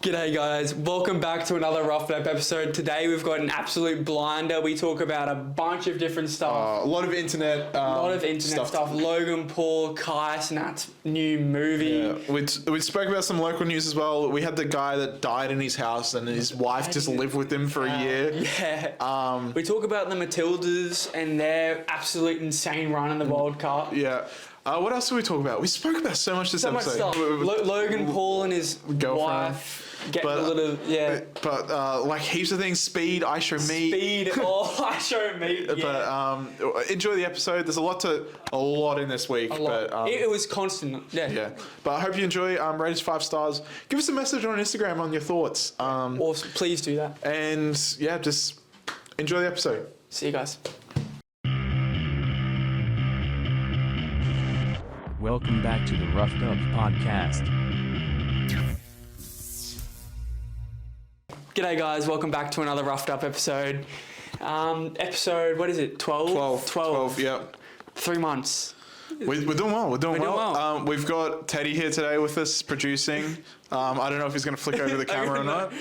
G'day guys, welcome back to another Roughed Up episode. Today we've got an absolute blinder. We talk about a bunch of different stuff. A lot of internet stuff. Logan Paul, Cenat's new movie. Yeah. We spoke about some local news as well. We had the guy that died in his house and his wife just lived with him for a year. Yeah. We talk about the Matildas and their absolute insane run in the World Cup. Yeah. What else did we talk about? We spoke about so much this episode. Much stuff. Logan Paul and his girlfriend. Wife. But like heaps of things. Speed, I show meat. I show meat. Yeah. But enjoy the episode. There's a lot in this week. But it was constant. Yeah. But I hope you enjoy. Rate us 5 stars. Give us a message on Instagram on your thoughts. Awesome. Please do that. And yeah, just enjoy the episode. See you guys. Welcome back to the Roughed Up podcast. G'day guys, welcome back to another Roughed Up episode. Episode, what is it, 12? 12, yeah. 3 months. We're doing well, we're doing well. We've got Teddy here today with us, producing. I don't know if he's going to flick over the camera or not.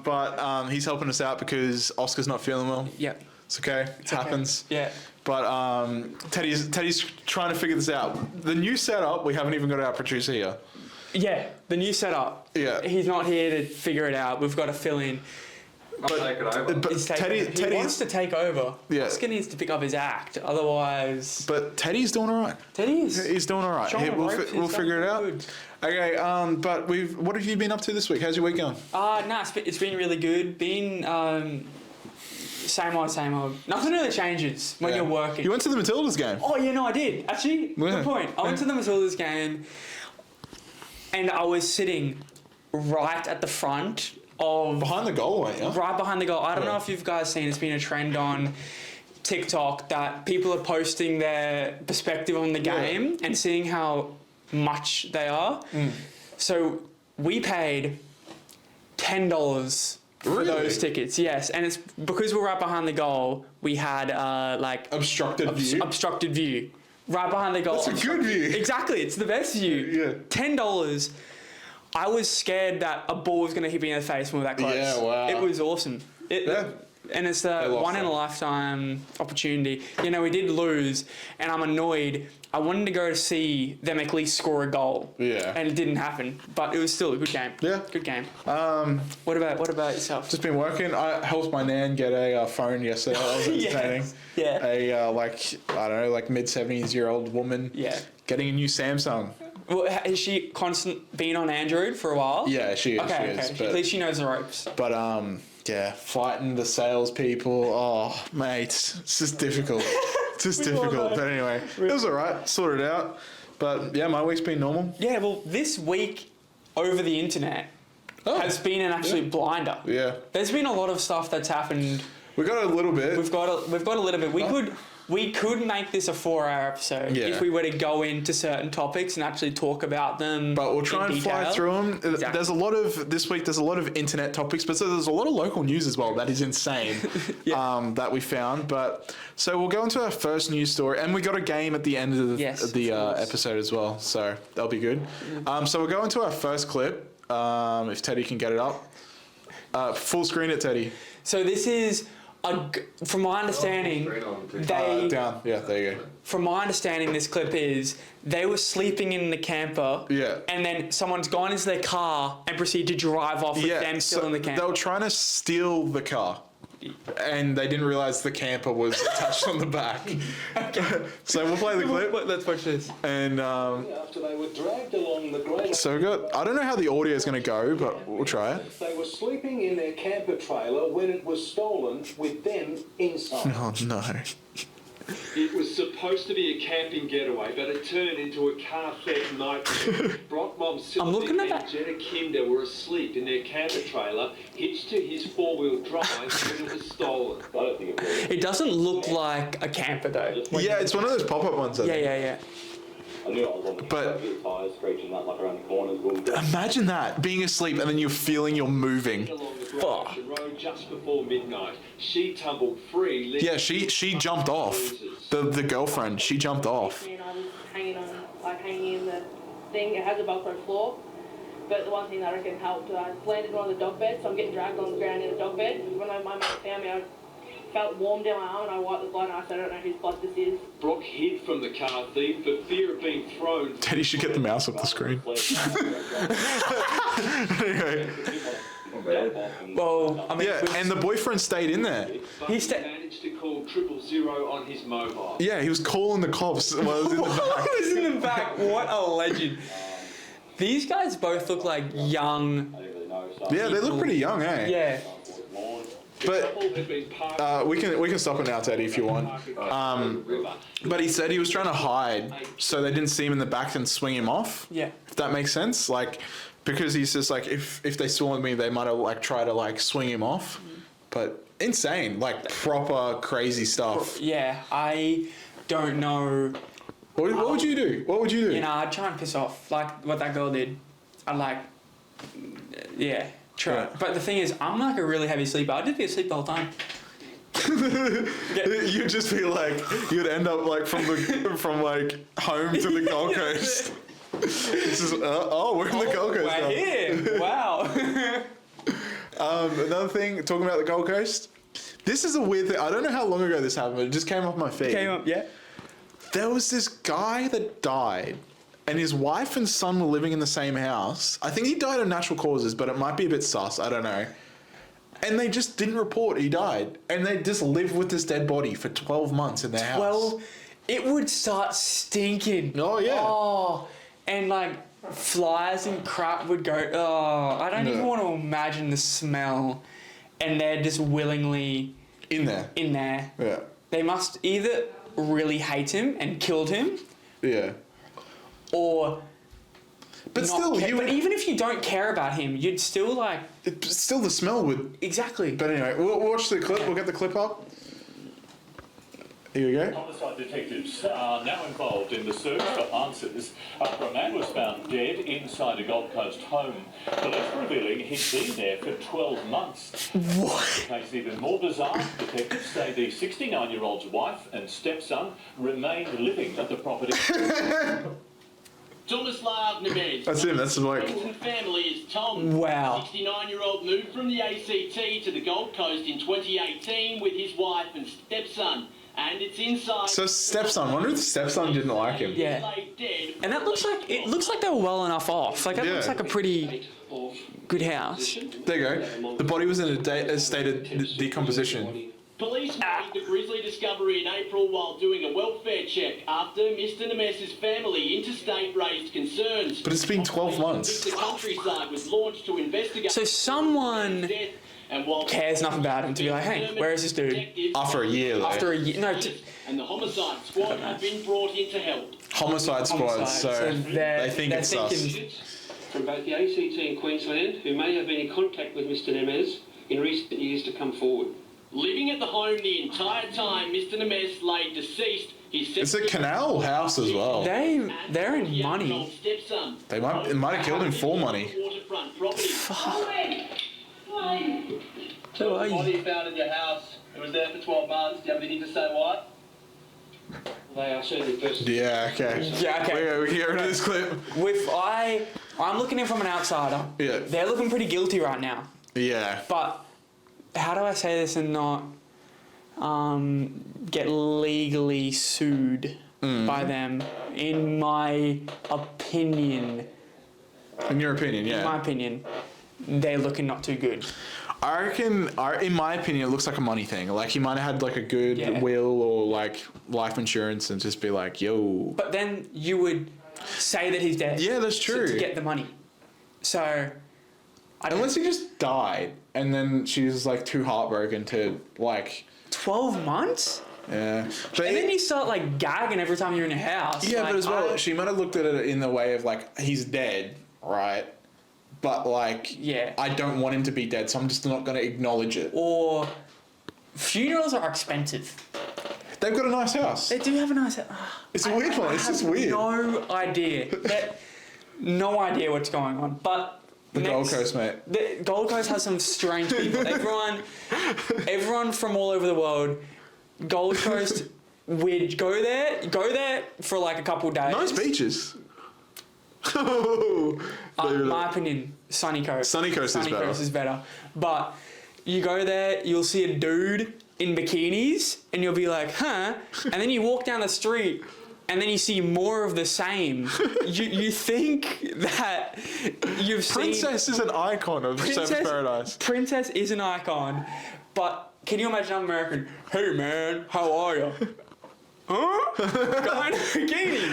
But he's helping us out because Oscar's not feeling well. Yeah. It's okay, it happens. Yeah. But Teddy's trying to figure this out. The new setup, we haven't even got our producer here. Yeah, the new setup. Yeah. He's not here to figure it out. We've got to fill in. Take it over. But Teddy wants to take over. Yeah. Oscar needs to pick up his act, otherwise... But Teddy's doing all right. Teddy is. He's doing all right. We'll figure it out. Good. Okay, but what have you been up to this week? How's your week going? It's been really good. Same old. Nothing really changes when you're working. You went to the Matildas game. Oh, yeah, no, I did. Actually, good point. I went to the Matildas game and I was sitting right at the front of... Behind the goal, weren't you? Right behind the goal. I don't know if you've guys seen, it's been a trend on TikTok that people are posting their perspective on the game and seeing how much they are. So we paid $10 for those tickets, yes. And it's because we're right behind the goal, we had obstructed view. Right behind the goal. That's a good view. Exactly, it's the best view. Yeah. $10. I was scared that a ball was going to hit me in the face when we were that close. Yeah, wow. It was awesome. And it's a once-in-a-lifetime opportunity. You know, we did lose, and I'm annoyed. I wanted to go to see them at least score a goal. Yeah. And it didn't happen, but it was still a good game. Yeah. Good game. What about yourself? Just been working. I helped my nan get a phone yesterday. That was entertaining. Yeah. A mid-70s-year-old woman. Yeah. Getting a new Samsung. Well, has she been on Android for a while? Yeah, she is. Okay. At least she knows the ropes. But fighting the salespeople. Oh, mate, it's just difficult. It's just difficult. But anyway, it was all right. Sorted out. But yeah, my week's been normal. Yeah, well, this week over the internet has been an absolute blinder. Yeah. There's been a lot of stuff that's happened. We got a little bit. We've got a little bit. We could make this a 4-hour episode if we were to go into certain topics and actually talk about them. But we'll try and fly through them. Exactly. There's a lot of internet topics, but so there's a lot of local news as well. That is insane. That we found. But so we'll go into our first news story, and we got a game at the end of the episode as well. So that'll be good. So we'll go into our first clip. If Teddy can get it up, full screen it, Teddy. So this is. From my understanding, down. Yeah, there you go. From my understanding, this clip is they were sleeping in the camper. Yeah. And then someone's gone into their car and proceeded to drive off with them still in the camper. They were trying to steal the car. And they didn't realise the camper was attached on the back. Okay. So we'll play the clip. Let's watch this. And after they were dragged along the green. So we got. I don't know how the audio is going to go, but we'll try it. They were sleeping in their camper trailer when it was stolen, with them inside. Oh no. It was supposed to be a camping getaway, but it turned into a car theft nightmare. Brock Mom Sylvie and Jetta Kinder were asleep in their camper trailer, hitched to his 4-wheel drive when it was stolen. I don't think it was. It doesn't look like a camper though. Yeah, it's one of those pop-up ones. Yeah. I knew I was on the tires screeching that like around the corners. Imagine that, being asleep and then you're feeling you're moving. Road just before midnight. She tumbled free. Yeah, she jumped off. The girlfriend, she jumped off. And I was hanging in the thing. It has a Velcro floor. But the one thing that I reckon helped, I landed in one of the dog beds, so I'm getting dragged on the ground in a dog bed. When my mate found me, I felt warm down my arm and I wiped the blood and I said, I don't know whose blood this is. Brock hid from the car thief for fear of being thrown. Teddy should get the mouse off the screen. Anyway. Well, I mean, Yeah, and the boyfriend stayed in there. But He he sta- managed to call 000 on his mobile. Yeah, he was calling the cops while he was in the back. was in the back. What a legend. These guys both look like young. Yeah, they look pretty young, eh? Yeah. But we can stop it now, Teddy, if you want. But he said he was trying to hide so they didn't see him in the back and swing him off. Yeah. If that makes sense, like, because he's just like, if they saw me, they might have like tried to like swing him off. But insane, like proper crazy stuff. Yeah. I don't know. What would you do? What would you do? You know, I'd try and piss off like what that girl did. I'd like, yeah, try. Yeah. But the thing is, I'm like a really heavy sleeper. I'd just be asleep the whole time. You'd just be like, you'd end up like from like home to the Gold Coast. This is, we're in the Gold Coast now. We're here. Wow. Another thing, talking about the Gold Coast. This is a weird thing. I don't know how long ago this happened, but it just came off my feed. Came up, yeah. There was this guy that died, and his wife and son were living in the same house. I think he died of natural causes, but it might be a bit sus. I don't know. And they just didn't report he died. And they just lived with this dead body for 12 months in their house. Well, it would start stinking. Oh, yeah. Oh, and like flies and crap would go. Oh, I don't even want to imagine the smell. And they're just willingly In there. Yeah. They must either really hate him and killed him, Yeah. or. But not still, care. But even if you don't care about him, you'd still like. still the smell would. Exactly. But anyway, we'll watch the clip. We'll get the clip up. Here we go. Homicide detectives are now involved in the search for answers after a man was found dead inside a Gold Coast home. Police revealing he'd been there for 12 months. What? The case even more bizarre. Detectives say the 69-year-old's wife and stepson remained living at the property. Tomislav Nemec. That's him. That's the bloke. And family is Tom. Wow. 69-year-old moved from the ACT to the Gold Coast in 2018 with his wife and stepson. And it's inside. So stepson. Wonder if the stepson didn't like him. Yeah. And that looks like they were well enough off. Like that Yeah. looks like a pretty good house. There you go. The body was in a state of decomposition. Police made the grisly discovery in April while doing a welfare check after Mr. Nemec's family interstate raised concerns. But it's been 12 months. The countryside was launched to investigate. So someone death, and while cares enough about him to be like, hey, where is this dude? After a year, though. After a year, no. And the homicide squad have been brought in to help. Homicide squad, so they think it's sus. From both the ACT and Queensland who may have been in contact with Mr. Nemec in recent years to come forward. Living at the home the entire time Mr. Nemec lay deceased. It's a canal house as well. They're in money. They might have killed him for money. So the body found in your house. It was there for 12 months. Do you have anything to say why? They are certainly persons. Yeah, okay. Yeah, okay. We can get rid of this clip. I'm looking in from an outsider. Yeah. They're looking pretty guilty right now. Yeah. But how do I say this and not get legally sued by them? In my opinion. In your opinion, yeah. In my opinion, they're looking not too good. I reckon, in my opinion, it looks like a money thing. Like, he might have had, like, a good will or, like, life insurance and just be like, yo. But then you would say that he's dead. Yeah, that's true. To get the money. So... Unless he just died and then she's, like, too heartbroken to, like... 12 months? Yeah. But and then you start, like, gagging every time you're in a house. Yeah, like, but as well, she might have looked at it in the way of, like, he's dead, right? But, like, yeah. I don't want him to be dead, so I'm just not going to acknowledge it. Or funerals are expensive. They've got a nice house. They do have a nice house. It's a weird one. It's just weird. No idea. No idea what's going on. But the Gold Coast, mate. The Gold Coast has some strange people. Everyone from all over the world. Gold Coast, we'd go there for like a couple days. Nice beaches. My opinion, Sunny Coast. Sunny Coast is better. But you go there, you'll see a dude in bikinis, and you'll be like, huh? And then you walk down the street, and then you see more of the same. You think that you've seen... Princess is an icon of Surfers Paradise. Princess is an icon, but can you imagine I'm American? Hey man, how are you? Huh? Guy in a bikini.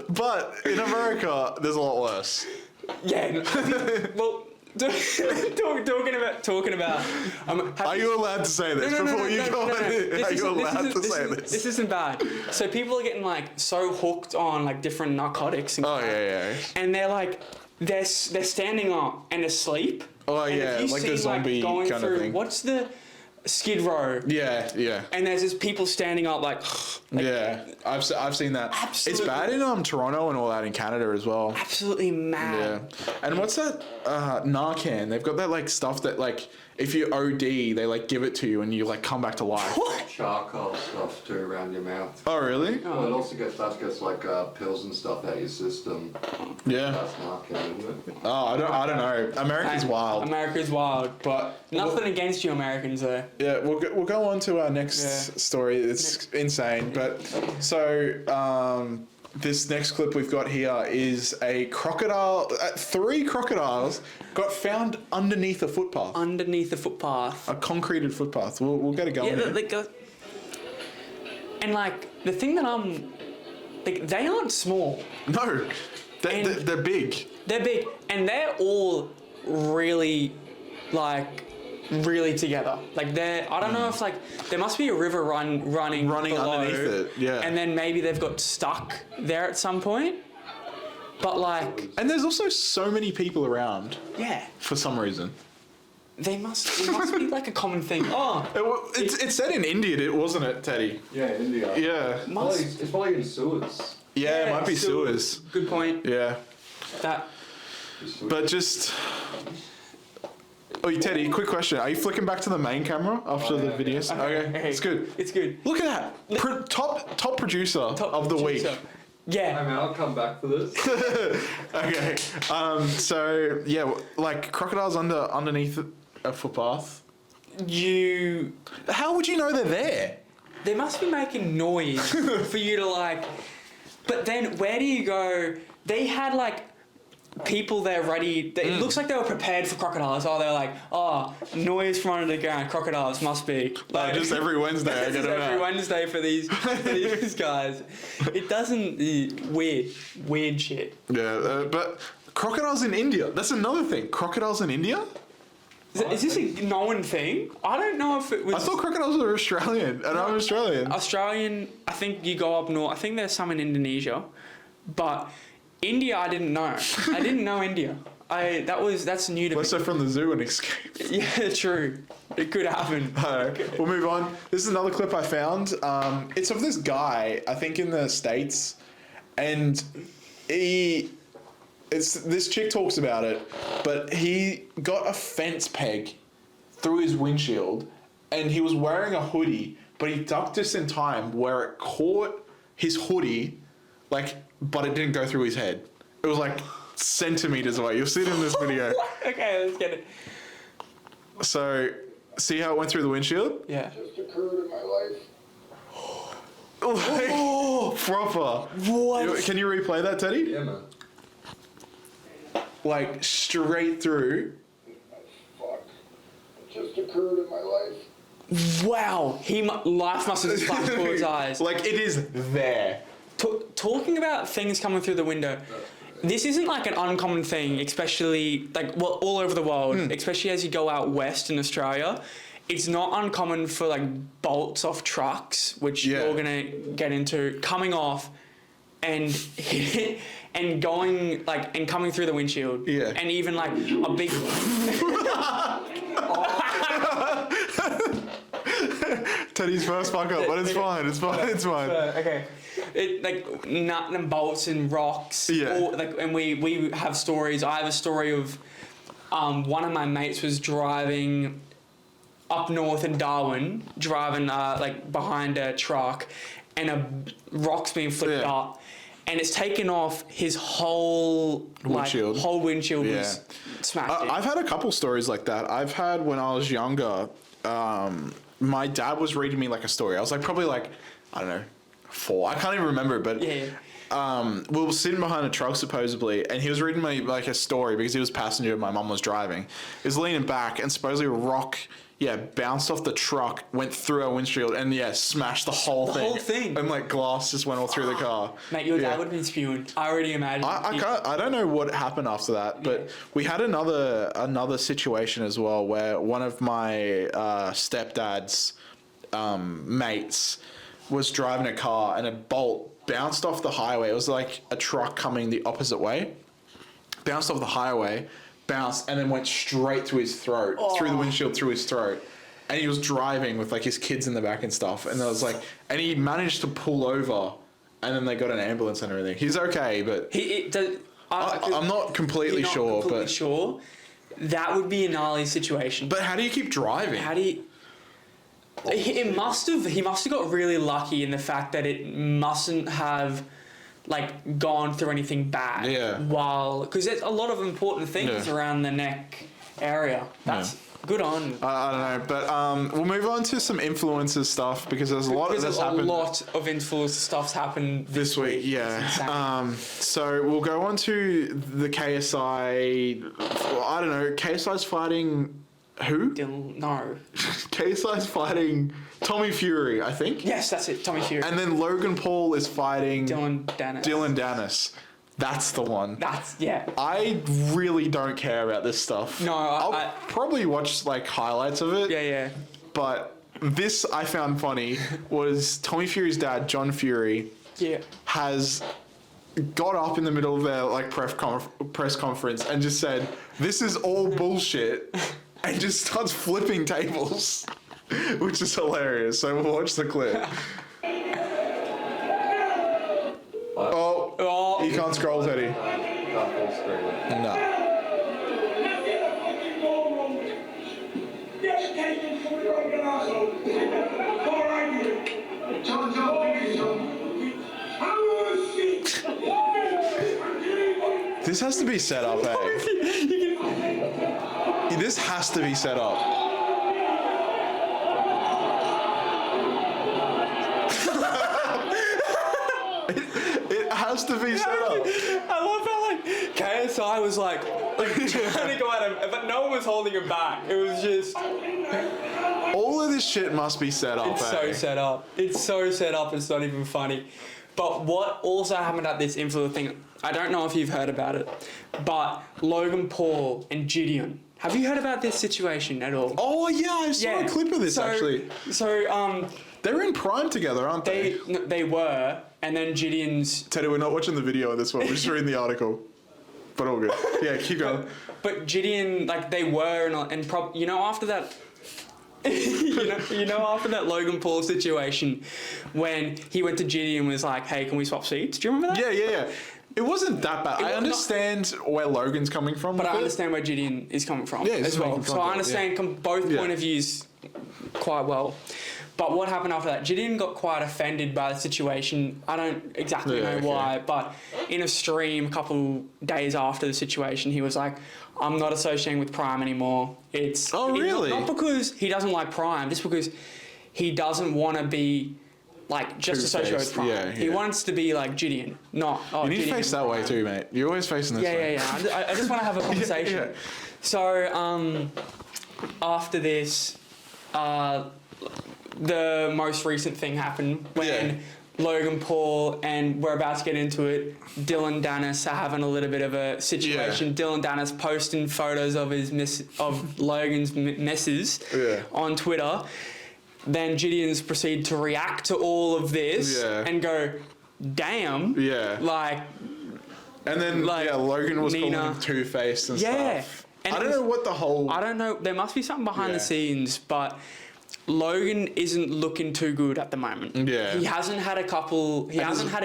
But in America, there's a lot worse. Yeah. Well, talking about. Are you allowed to say this before you go on? Are you allowed to say this? This isn't bad. So people are getting like so hooked on like different narcotics. And and they're like, they're standing up and asleep. Oh and yeah, like the zombie going kind through, of thing. What's the Skid Row? Yeah. And there's just people standing up like yeah, I've seen that. Absolutely. It's bad in Toronto and all that in Canada as well. Absolutely mad. Yeah. And what's that? Narcan. They've got that like stuff that like if you OD, they like give it to you and you like come back to life. What? Charcoal stuff too around your mouth. Oh really? Well, it also gets like pills and stuff out of your system. Yeah. That's Narcan, isn't it? Oh, I don't know. America's wild. America's wild, but nothing against you Americans though. Yeah, we'll go on to our next story. It's insane. But so this next clip we've got here is a crocodile. 3 crocodiles got found underneath a footpath. Underneath the footpath. A concreted footpath. We'll get it going. Yeah, and like the thing that like they aren't small. No, they're big. They're big, and they're all really really together. Like I don't know if like there must be a river running below, underneath it. Yeah, and then maybe they've got stuck there at some point. But like, and there's also so many people around. Yeah. For some reason. It must be like a common thing. Oh, it's said in India, wasn't it, Teddy? Yeah, India. Yeah. It's probably in sewers. Yeah, it might be sewers. Good point. Yeah. That. But just. Oh, Teddy, quick question. Are you flicking back to the main camera after the videos? Okay. It's good. It's good. Look at that. Top producer of the week. Yeah. I mean, I'll come back for this. Okay. So yeah, like crocodiles underneath a footpath. How would you know they're there? They must be making noise for you to like. But then where do you go? They had like people there ready. It looks like they were prepared for crocodiles. Oh, they're like, noise from under the ground. Crocodiles must be. Like, just every Wednesday. I get it every Wednesday for these guys. It doesn't. Weird shit. Yeah, but crocodiles in India. That's another thing. Crocodiles in India. Is this a known thing? I don't know if it was. I thought crocodiles were Australian, and I'm Australian. Australian. I think you go up north. I think there's some in Indonesia, but. India, I didn't know. I didn't know India. That's new to me. Unless they're from the zoo and escaped. Yeah, true. It could happen. We'll move on. This is another clip I found. It's of this guy, I think in the States, and this chick talks about it, but he got a fence peg through his windshield, and he was wearing a hoodie, but he ducked just in time where it caught his hoodie, but it didn't go through his head. It was like centimeters away. You'll see it in this video. Okay, let's get it. So, see how it went through the windshield? Yeah. Just occurred in my life. Proper. What? Can you replay that, Teddy? Yeah, man. Like straight through. Fuck. It just occurred in my life. Wow. Life must have just flashed before his eyes. Like it is there. Talking about things coming through the window, this isn't like an uncommon thing, especially all over the world, especially as you go out west in Australia. It's not uncommon for bolts off trucks, which you're gonna get into, coming off and and going and coming through the windshield. Yeah. And even a big Teddy's first fuck up, but it's fine. It's fine. It's fine. Okay. It nut and bolts and rocks. Yeah. And we have stories. I have a story of one of my mates was driving up north in Darwin, driving behind a truck, and a rock's being flipped up, and it's taken off his whole Windshield. whole windshield Yeah. was smashed in. I've had a couple stories like that. I've had when I was younger, my dad was reading me like a story. I was like probably like, I don't know, 4. I can't even remember, but we were sitting behind a truck supposedly, and he was reading me like a story because he was passenger and my mum was driving. He was leaning back, and supposedly a rock, bounced off the truck, went through our windshield, and smashed the whole thing. And like glass just went all through the car. Mate, your dad would have been spewing. I already imagine. I don't know what happened after that, but we had another situation as well where one of my stepdad's mates was driving a car and a bolt bounced off the highway. It was like a truck coming the opposite way. Bounced off the highway, bounced, and then went straight to his throat, through the windshield, through his throat. And he was driving with like his kids in the back and stuff. And I was like, and he managed to pull over, and then they got an ambulance and everything. He's okay, but I'm not completely sure. Sure. That would be a gnarly situation. But how do you keep driving? He must have got really lucky in the fact that it mustn't have like gone through anything bad. Yeah. Because there's a lot of important things around the neck area. That's good on. I don't know, but we'll move on to some influencer stuff because there's a lot of influencer stuff's happened this week. Yeah. So we'll go on to the KSI. I don't know. KSI's fighting. Who? No. KSI's fighting Tommy Fury, I think. Yes, that's it. Tommy Fury. And then Logan Paul is fighting Dylan Dennis. That's the one. Yeah. I really don't care about this stuff. No, I'll probably watch like highlights of it. Yeah. But this I found funny was Tommy Fury's dad, John Fury, has got up in the middle of their like press conference and just said, "This is all bullshit." And just starts flipping tables, which is hilarious. So we'll watch the clip. You can't scroll, Teddy. No. This has to be set up, This has to be set up. It has to be set up. I love how like KSI was like trying to go at him, but no one was holding him back. It was just all of this shit must be set up. It's so set up. It's so set up. It's not even funny. But what also happened at this influencer thing, I don't know if you've heard about it, but Logan Paul and Gideon. Have you heard about this situation at all? Oh yeah, I saw a clip of this actually. So they're in Prime together, aren't they? They were, and then Gideon's. Teddy, we're not watching the video on this one. We're just reading the article. But all good. Yeah, keep going. But Gideon, like they were, after that. After that Logan Paul situation, when he went to Gideon and was like, "Hey, can we swap seats?" Do you remember that? Yeah. It wasn't that bad. I understand where Logan's coming from, but I understand where Gideon is coming from as well. So I understand both point of views quite well. But what happened after that? Gideon got quite offended by the situation. I don't exactly know why, but in a stream a couple days after the situation, he was like, "I'm not associating with Prime anymore." Really? Not because he doesn't like Prime, just because he doesn't want to be like just associated with Prime. Yeah. He wants to be like Gideon, not. You need Gideon to face that way too, mate. You're always facing this way. Yeah. I just want to have a conversation. So after this, the most recent thing happened when Logan Paul, and we're about to get into it, Dylan Dennis are having a little bit of a situation. Dylan Dennis posting photos of Logan's messes on Twitter. Then Gideon's proceed to react to all of this and go, "Damn." Yeah. And then Logan was calling him two-faced and stuff. And I don't know what the whole. I don't know. There must be something behind the scenes, but Logan isn't looking too good at the moment. Yeah. He hasn't had a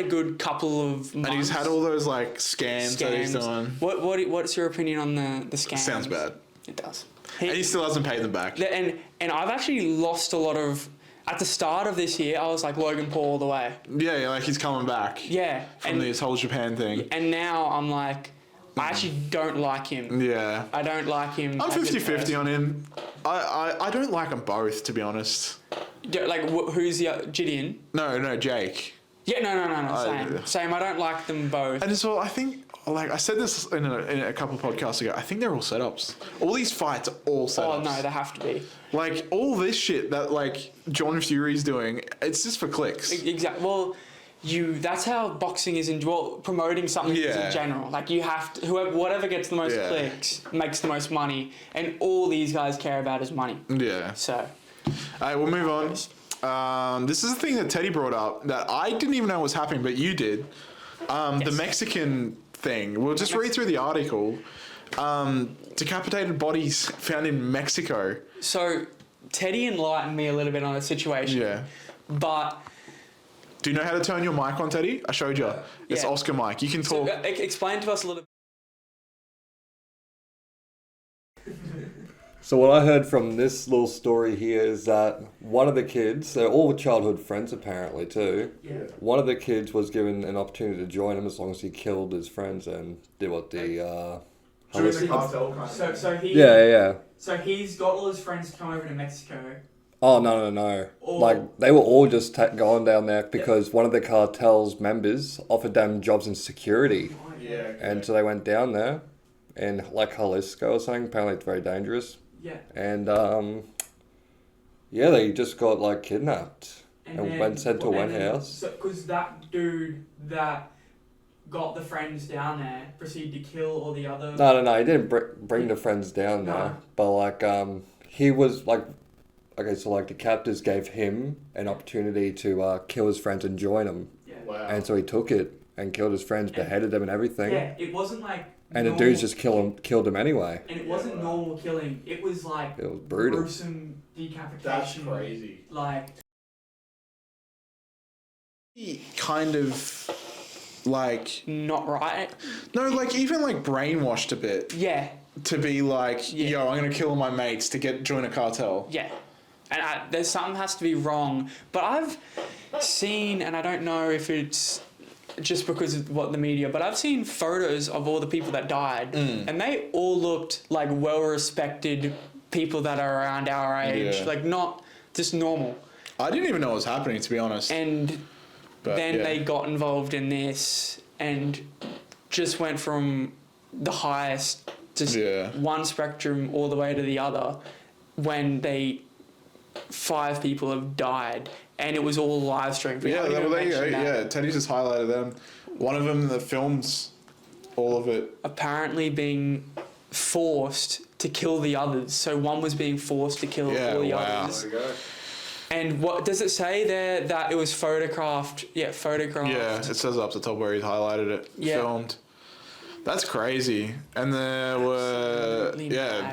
good couple of months. And he's had all those scams that he's doing. What's your opinion on the scams? Sounds bad. It does. And he still hasn't paid them back. And I've actually lost a lot of at the start of this year, I was like Logan Paul all the way. Yeah, like he's coming back. Yeah. From this whole Japan thing. And now I'm like, I actually don't like him. Yeah. I don't like him. I'm 50-50 on him. I don't like them both, to be honest. Yeah, like, who's the Gideon? No, Jake. Yeah, no, same. I don't like them both. And so I think, like, I said this in a couple of podcasts ago, I think they're all setups. All these fights are all setups. Oh, no, they have to be. Like, all this shit that, like, John Fury's doing, it's just for clicks. Exactly. Well, that's how boxing is promoting something is in general. Like, you have to, whatever gets the most clicks makes the most money, and all these guys care about is money. Yeah. So. All right, we'll move on. This is a thing that Teddy brought up that I didn't even know was happening, but you did. The Mexican thing. We'll just read through the article. Decapitated bodies found in Mexico. So, Teddy enlightened me a little bit on the situation. Yeah. But... Do you know how to turn your mic on, Teddy? I showed you. It's Oscar mic. You can talk. So, explain to us a little. So what I heard from this little story here is that one of the kids, they're all childhood friends apparently too. Yeah. One of the kids was given an opportunity to join him as long as he killed his friends and did what the... Join the cartel kind of so he... Yeah. So he's got all his friends to come over to Mexico. Oh, no. Like, they were all just going down there because one of the cartel's members offered them jobs in security. Yeah. And so they went down there in, like, Jalisco or something. Apparently it's very dangerous. Yeah. And, they just got, like, kidnapped and went sent to one house. Because that dude that got the friends down there proceeded to kill all the other... No, he didn't bring the friends down there. But, like, he was, like... Okay, so, like, the captors gave him an opportunity to kill his friends and join them. Yeah. Wow. And so he took it and killed his friends, beheaded them and everything. Yeah, it wasn't, like... And the dudes just killed him anyway. And it wasn't normal killing. It was like... It was brutal. Gruesome decapitation. That's crazy. Like... Kind of... Like... Not right. No, like, even, like, brainwashed a bit. Yeah. To be like, yo, I'm going to kill all my mates to join a cartel. Yeah. And there's something has to be wrong. But I've seen, and I don't know if it's... just because of what the media, but I've seen photos of all the people that died, and they all looked like well-respected people that are around our age, like not just normal. I didn't even know what was happening, to be honest. And then they got involved in this and just went from the highest, just one spectrum all the way to the other, when 5 people have died. And it was all live streamed. Yeah, there you go. Yeah, Teddy just highlighted them. One of them that films all of it. Apparently being forced to kill the others. So one was being forced to kill all the others. There you go. And what does it say there that it was photographed? Yeah, photographed. Yeah, it says up the top where he highlighted it. Yeah. Filmed. That's crazy. And there were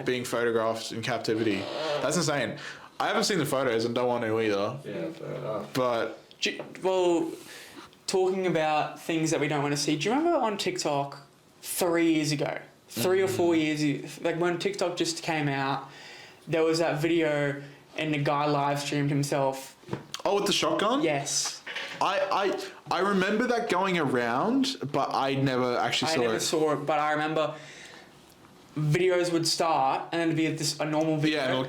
being photographed in captivity. That's insane. I haven't seen the photos and don't want to either. Yeah, fair enough. But... Well, talking about things that we don't want to see, do you remember on TikTok 3 years ago? 3 or 4 years... Like, when TikTok just came out, there was that video and the guy live streamed himself. Oh, with the shotgun? Yes. I remember that going around, but I never actually saw it. I never saw it, but I remember... videos would start and then it'd be a normal video and it'll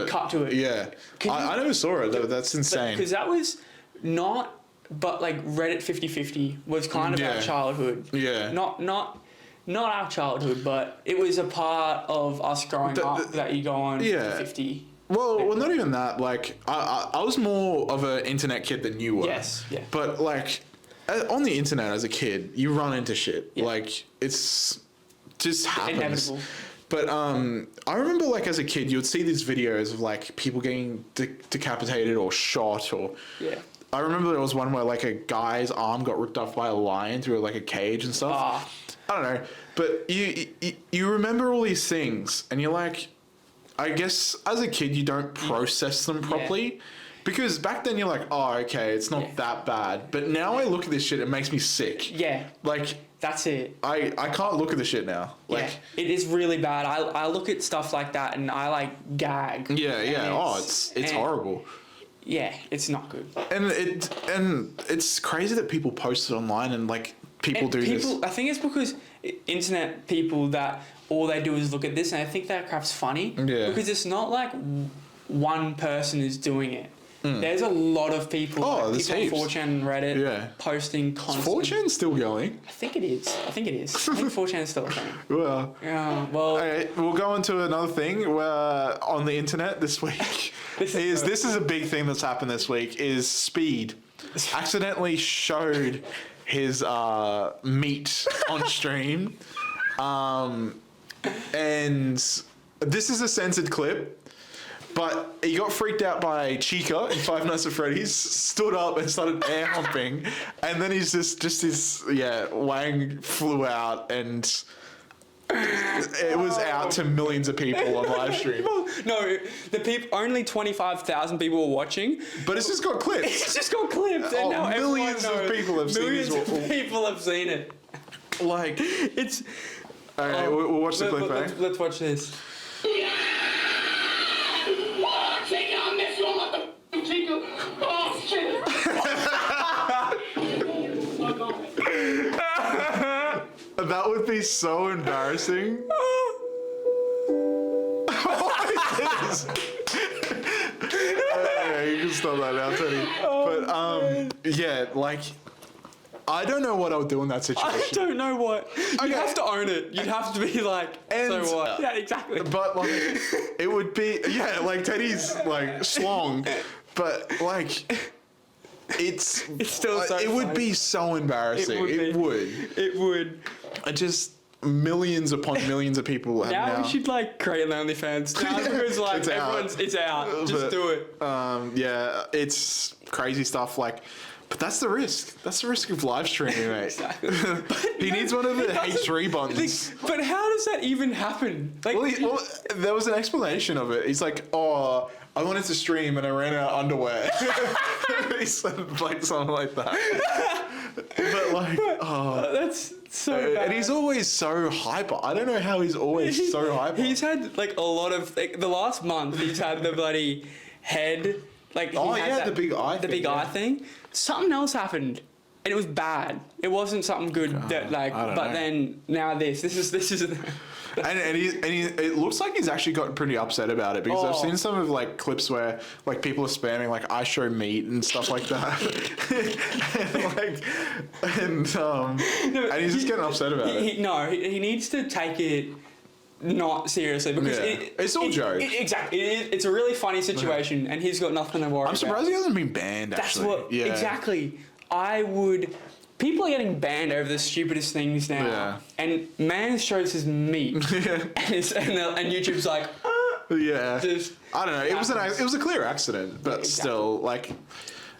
cut to it. Yeah. I never saw it. That's insane. Because that was not... But like Reddit 50/50 was kind of our childhood. Yeah. Not our childhood, but it was a part of us growing up that you go on 50/50. Well, not even that. Like, I was more of an internet kid than you were. Yes, yeah. But like, on the internet as a kid, you run into shit. Yeah. Like, it's... just happens. Inevitable. But I remember, like, as a kid, you would see these videos of like people getting decapitated or shot, or I remember there was one where like a guy's arm got ripped off by a lion through like a cage and stuff. I don't know, but you remember all these things, and you're like, I guess as a kid you don't process them properly. Because back then you're like, oh, okay, it's not that bad. But now I look at this shit, it makes me sick. Yeah. Like... That's it. I can't look at the shit now. Like, it is really bad. I look at stuff like that and I like gag. Yeah. It's horrible. yeah, it's not good. And it's crazy that people post it online and like people do this. I think it's because internet people that all they do is look at this and I think that crap's funny. Yeah. Because it's not like one person is doing it. There's a lot of people, there's people on heaps. 4chan and Reddit Yeah. posting Is constantly. 4chan still going? I think it is. I think 4chan is still a thing. Well. Yeah, well. Okay, we'll go into another thing where on the internet this week. This is a big thing that's happened this week. Is Speed accidentally showed his meat on stream, and this is a censored clip. But he got freaked out by Chica in Five Nights at Freddy's, stood up and started air humping, and then he's just his wang flew out and it was out to millions of people on live stream. No, only 25,000 people were watching. But it's just got clips. It's just got clips. And now millions of people have seen this. Millions of people have seen it. Like it's. Okay, we'll watch the clip. Let's watch this. Oh, shit. That would be so embarrassing. What is this? You can stop that now, Teddy. But yeah, like I don't know what I would do in that situation. I don't know what. You'd have to own it. You'd have to be like, so what? Yeah, exactly. But like, it would be like Teddy's like slong, but like. It's still so it would be so embarrassing. It would. Just millions upon millions of people have now. We should like create an OnlyFans. Now because like it's out. Just do it. Yeah, it's crazy stuff. Like, but that's the risk. That's the risk of live streaming, mate. Exactly. He needs one of the H3 buttons. But how does that even happen? Like, well, there was an explanation of it. He's like, oh, I wanted to stream and I ran out of underwear. He said like something like that. But like, that's so bad. And he's always so hyper. I don't know how he's always so hyper. He's had like a lot of the last month. He's had the bloody head. Like the big eye. The big eye thing. Something else happened, and it was bad. It wasn't something good that like. But know. Then now this is. And he it looks like he's actually gotten pretty upset about it because I've seen some of like clips where like people are spamming like I show meat and stuff like that, and he's just getting upset about it. He needs to take it not seriously because it's all joke. Exactly, it's a really funny situation, and he's got nothing to worry about. I'm surprised he hasn't been banned. Actually, Exactly. I would. People are getting banned over the stupidest things now. And man shows his meat. And YouTube's like, just I don't know. It was a clear accident, but still, like,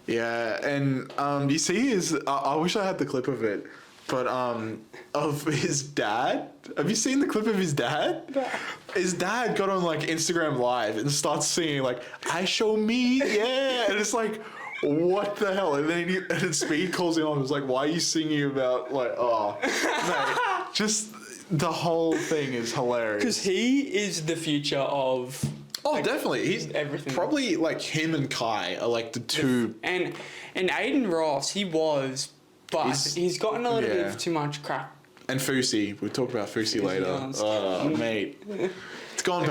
and you see I wish I had the clip of it, but of his dad. Have you seen the clip of his dad? His dad got on like Instagram Live and starts singing like I show meat, and it's like. What the hell? And then Speed calls him on and was like, why are you singing about, like, mate, just the whole thing is hilarious. Because he is the future of... definitely. He's everything. Probably, like, him and Kai are, like, the two... And Aiden Ross, he was, but he's gotten a little bit too much crap. And Fousey. We'll talk about Fousey later. Mate. It's gone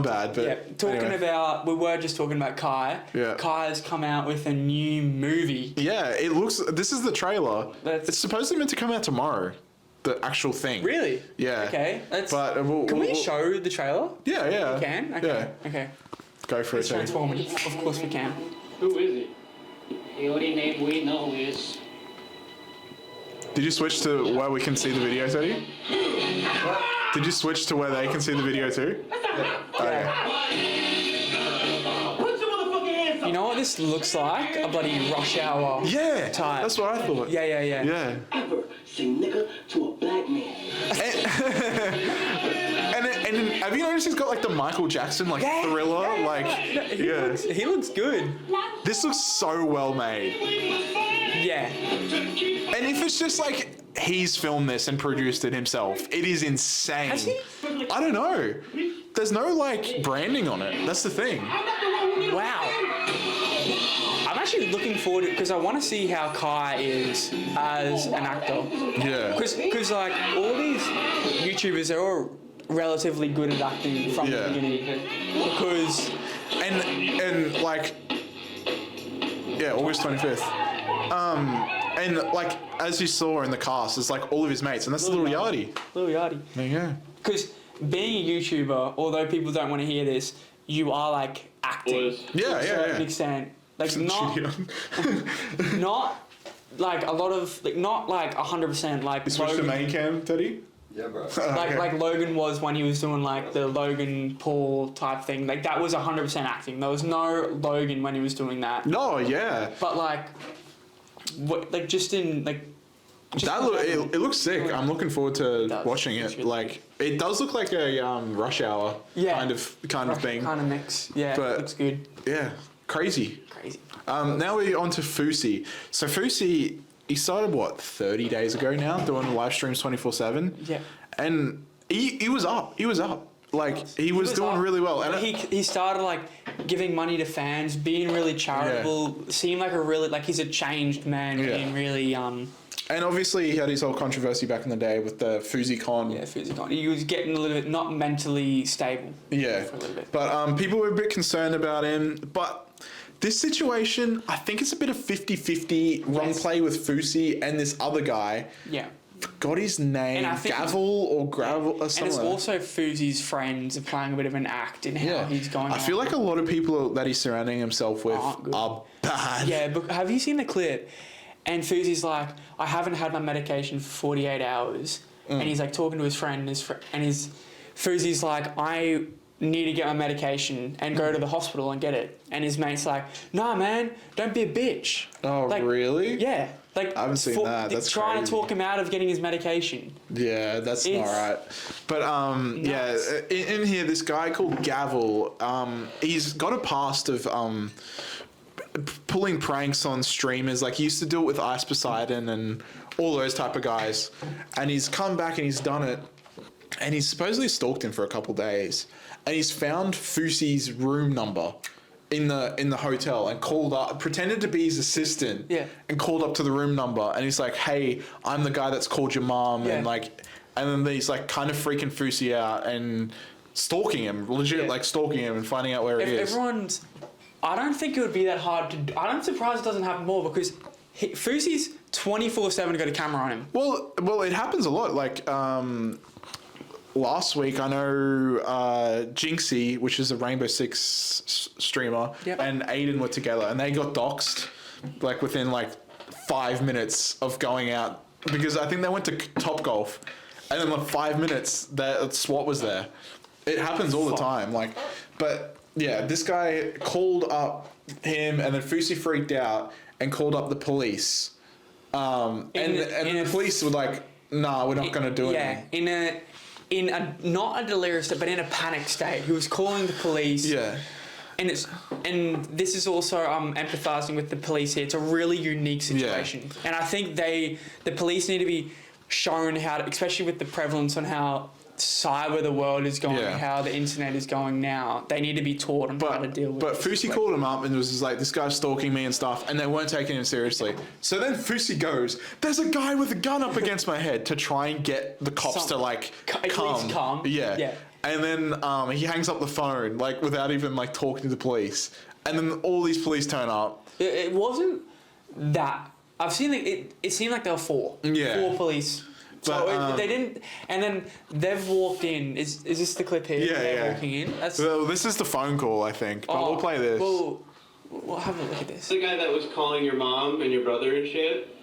bad, but... Talking about... We were just talking about Kai. Yeah. Kai has come out with a new movie. Yeah, it looks... This is the trailer. It's supposedly meant to come out tomorrow. The actual thing. Really? Yeah. Okay. Can we show the trailer? Yeah. We can? Okay. Yeah. Okay. Go for it's it, transformative. Of course we can. Who is he? The only name we know is... Did you switch to where we can see the video, Teddy? Did you switch to where they can see the video too? You know what this looks like? A bloody rush hour type. That's what I thought. Yeah. Ever say nigga to a black man. And have you noticed he's got like the Michael Jackson like Thriller? He looks good. This looks so well made. Yeah. And if it's just like he's filmed this and produced it himself, it is insane. Has he? I don't know. There's no like branding on it. That's the thing. Wow. actually looking forward to because I want to see how Kai is as an actor. Yeah. Because like all these YouTubers, they're all relatively good at acting from the beginning. Because and like August 25th. And like as you saw in the cast, it's like all of his mates, and that's Lil Yachty. Lil Yachty. There you go. Because being a YouTuber, although people don't want to hear this, you are like acting to a certain extent. Like not like a lot of like not like 100% like. You switched to main cam, Teddy? Yeah, bro. Like Logan was when he was doing like the Logan Paul type thing. Like that was 100% acting. There was no Logan when he was doing that. No, yeah. But like, just in like. It looks sick. I'm looking forward to watching it. Really like it does look like a Rush Hour kind of thing. Kind of mix. Yeah, but, it looks good. Yeah, crazy. Now we're on to Fousey. So Fousey, he started 30 days ago now, doing live streams 24/7. Yeah. And he was up. Like he was doing really well. And he started like giving money to fans, being really charitable, seemed like he's a changed man, being really And obviously he had his whole controversy back in the day with the FouseyCon. Yeah, FouseyCon. He was getting a little bit not mentally stable. Yeah. For a little bit. But people were a bit concerned about him. But this situation, I think it's a bit of 50-50 wrong play with Fousey and this other guy. Yeah. Forgot his name. Gravel or something. And it's also Fousey's friends are playing a bit of an act in how he's going. I feel like a lot of people that he's surrounding himself with are bad. Yeah, but have you seen the clip? And Fousey's like, I haven't had my medication for 48 hours. And he's like talking to his friend and Fousey's like, I need to get my medication and go to the hospital and get it. And his mate's like, nah, man, don't be a bitch. Oh, like, really? Yeah. Like, I haven't seen that. That's trying crazy. to talk him out of getting his medication. Yeah, that's not right. But in here, this guy called Gavel, he's got a past of pulling pranks on streamers. Like he used to do it with Ice Poseidon and all those type of guys. And he's come back and he's done it. And he's supposedly stalked him for a couple days. And he's found Fousey's room number in the hotel and called up, pretended to be his assistant. Yeah. And called up to the room number. And he's like, hey, I'm the guy that's called your mom. Yeah. And then he's like kind of freaking Fousey out and stalking him, legit like stalking him and finding out where he is. I don't think it would be that hard to do. I'm surprised it doesn't happen more because Fousey's 24/7 got a camera on him. Well, it happens a lot. Like last week, I know Jinxie, which is a Rainbow Six streamer, and Aiden were together, and they got doxxed like within 5 minutes of going out because I think they went to Topgolf, and then 5 minutes, that SWAT was there. It happens all the time. But yeah, this guy called up him, and then Fousey freaked out and called up the police. And the police were like, "Nah, we're not going to do it." Yeah, in a not a delirious state, but in a panic state. He was calling the police. Yeah. And this is also empathizing with the police here. It's a really unique situation, and I think the police need to be shown how to, especially with the prevalence on how cyber the world is going, how the internet is going now. They need to be taught on how to deal with it. But Fousey called him up and was just like, this guy's stalking me and stuff, and they weren't taking him seriously. So then Fousey goes, there's a guy with a gun up against my head, to try and get the cops to come. Yeah. And then he hangs up the phone without even talking to the police. And then all these police turn up. It wasn't that. I've seen it seemed like there were four. Yeah. 4 police. So they didn't, and then they've walked in. Is this the clip here? Yeah, walking in. Well, this is the phone call, I think. But we'll play this. Well, we'll have a look at this. The guy that was calling your mom and your brother and shit.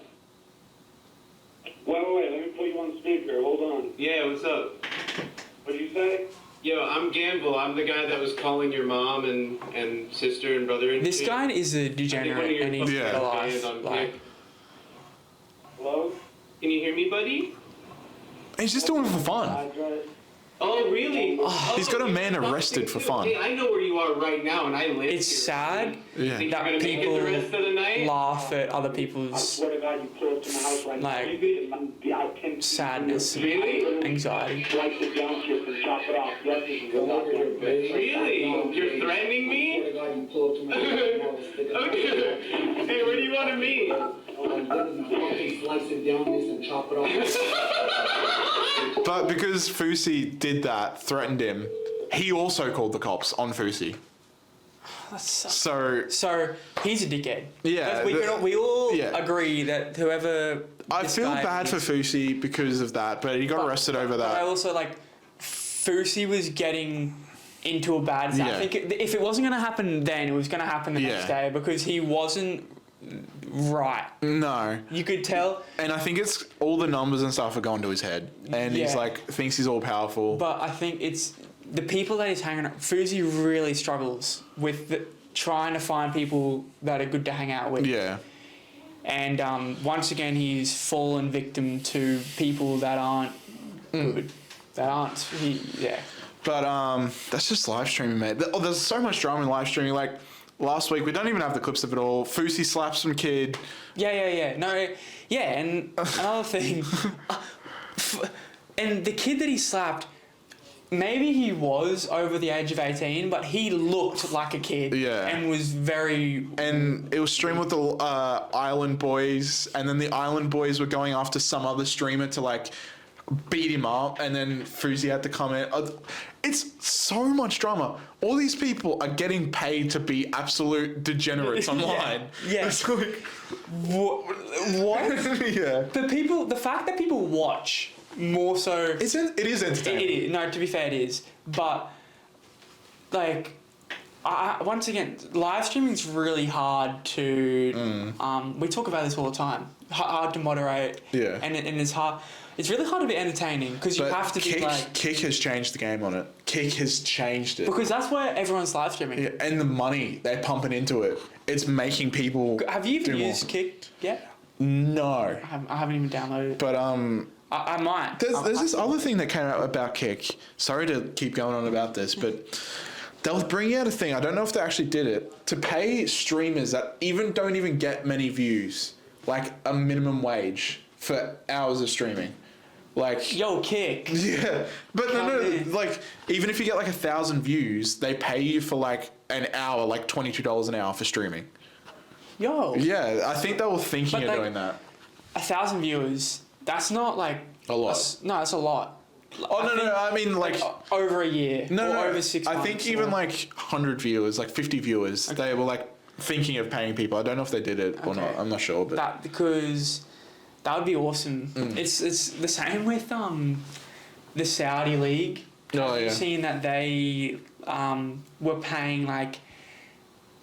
Wait, let me put you on speaker. Hold on. Yeah, what's up? What'd you say? Yo, I'm Gamble. I'm the guy that was calling your mom and sister and brother and This shit. guy is a degenerate, and he's alive. Hello? Can you hear me, buddy? He's just doing it for fun. Oh, really? He's got a man arrested for fun. Hey, I know where you are right now, and I live It's here. sad Yeah. Think that you're gonna make it people the rest of the night? laugh at other people's like sadness, Really? anxiety. Really? You're threatening me? Okay. Hey, where do you want to meet? But because Fousey did that, threatened him, he also called the cops on Fousey. So he's a dickhead. Yeah, we all agree that whoever. I feel bad for Fousey because of that, but he got arrested over that. But I also Fousey was getting into a bad zone. Yeah. I think if it wasn't going to happen then, it was going to happen the next day because he wasn't right. No. You could tell. And I think it's all the numbers and stuff are going to his head. And he's thinks he's all powerful. But I think it's the people that he's hanging out. Fousey really struggles with trying to find people that are good to hang out with. Yeah. And once again, he's fallen victim to people that aren't good. That aren't. But that's just live streaming, mate. There's so much drama in live streaming. Like last week, we don't even have the clips of it all. Fousey slaps some kid. Yeah. No, yeah, and another thing, and the kid that he slapped, maybe he was over the age of 18, but he looked like a kid. Yeah. And was very. And it was streamed with the Island Boys, and then the Island Boys were going after some other streamer to beat him up, and then Fousey had to comment. It's so much drama. All these people are getting paid to be absolute degenerates online. Yeah. It's like, what? Yeah. The fact that people watch more so. It is entertaining. It is. No, to be fair, it is. But once again, live streaming's really hard to. We talk about this all the time. Hard to moderate. Yeah. And it's hard. It's really hard to be entertaining because you have to be Kick has changed the game on it. Kick has changed it. Because that's where everyone's live streaming. Yeah, and the money they're pumping into it, it's making people. Have you even used Kick yet? No. I haven't even downloaded it. But I might. There's this other thing that came out about Kick. Sorry to keep going on about this, but they'll bring out a thing. I don't know if they actually did it to pay streamers that don't even get many views, like a minimum wage for hours of streaming. Yo, Kick. Yeah, but no, even if you get 1,000 views, they pay you for an hour, $22 an hour for streaming. Yo. Yeah, I think they were thinking of doing that. 1,000 viewers. That's not a lot. No, that's a lot. I mean over a year. No, over 6 months. I think even 100 viewers, 50 viewers, they were thinking of paying people. I don't know if they did it or not. I'm not sure, but because that would be awesome. It's the same with the Saudi league. Oh, I've seen that they were paying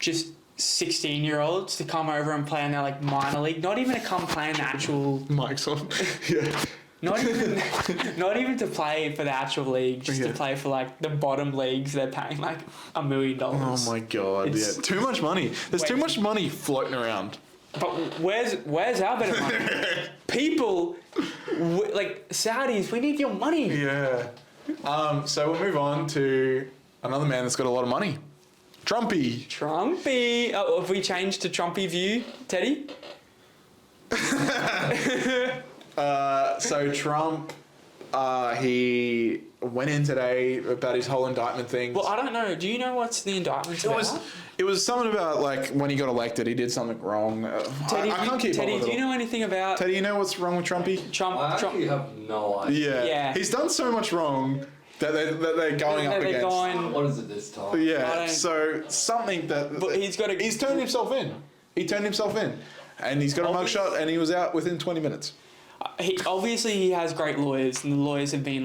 just 16-year-olds to come over and play in their minor league. Not even to come play in the actual. Mike's on. Yeah. Not even to play for the actual league, just to play for the bottom leagues. They're paying $1 million. Oh my god! Too much money. There's too much money floating around. But where's our better money? People, Saudis, we need your money. Yeah. So we'll move on to another man that's got a lot of money. Trumpy. Oh, have we changed to Trumpy view, Teddy? So Trump, he went in today about his whole indictment thing. Well, I don't know. Do you know what's the indictment about? It was something about when he got elected, he did something wrong. Teddy, I can't keep Teddy, up with do you know anything about? Teddy, you know what's wrong with Trumpy? I actually have no idea. Yeah. He's done so much wrong that they're going up against. What is it this time? Yeah. So something that. But he's turned himself in. He turned himself in, and he's got a mugshot, and he was out within 20 minutes. He has great lawyers, and the lawyers have been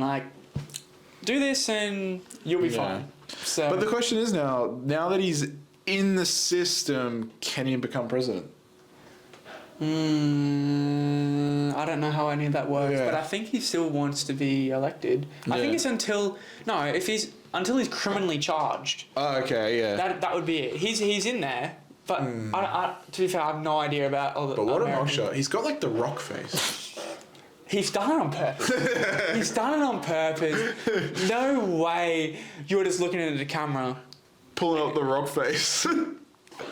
do this and you'll be fine. So, but the question is now that he's in the system, can he become president? I don't know how any of that works, but I think he still wants to be elected. I think it's until he's criminally charged. Oh, okay, yeah. That would be it. He's in there, but to be fair, I have no idea about all the. But what a mugshot! He's got the Rock face. He's done it on purpose. He's done it on purpose. No way you're just looking at the camera. Pulling up the rock face.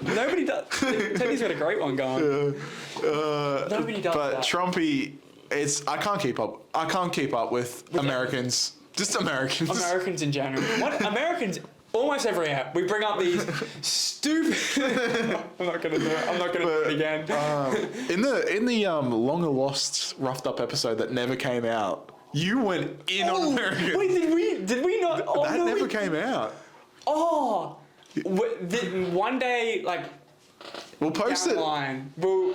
Nobody does. Teddy's got a great one going. Nobody does but that. Trumpy, I can't keep up. I can't keep up with Americans. Just Americans. Americans in general. What Americans? Almost every app we bring up these stupid. I'm not gonna do it. I'm not gonna do it again. In the longer lost roughed up episode that never came out, you went in on Americans. Wait, did we not? Oh, that never came out. Oh, one day like. We'll post it.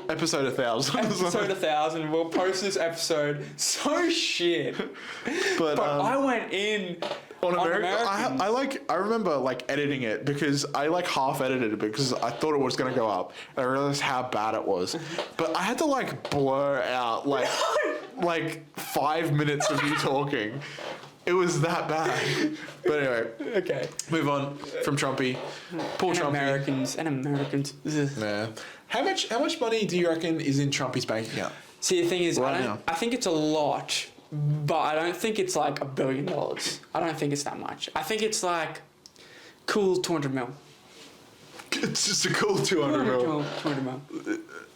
Episode 1000. Episode 1000. We'll post this episode. So shit. But I went in on Americans. I remember like editing it because I like half edited it because I thought it was gonna go up. And I realized how bad it was. But I had to like blur out like 5 minutes of you talking. It was that bad. But anyway. Okay. Move on from Trumpy. Poor Trumpy. Americans. Yeah. How much money do you reckon is in Trumpy's bank account? See, the thing is, now? I think it's a lot, but I don't think it's like $1 billion. I don't think it's that much. I think it's like cool 200 mil. It's just a cool 200 mil. 200 mil.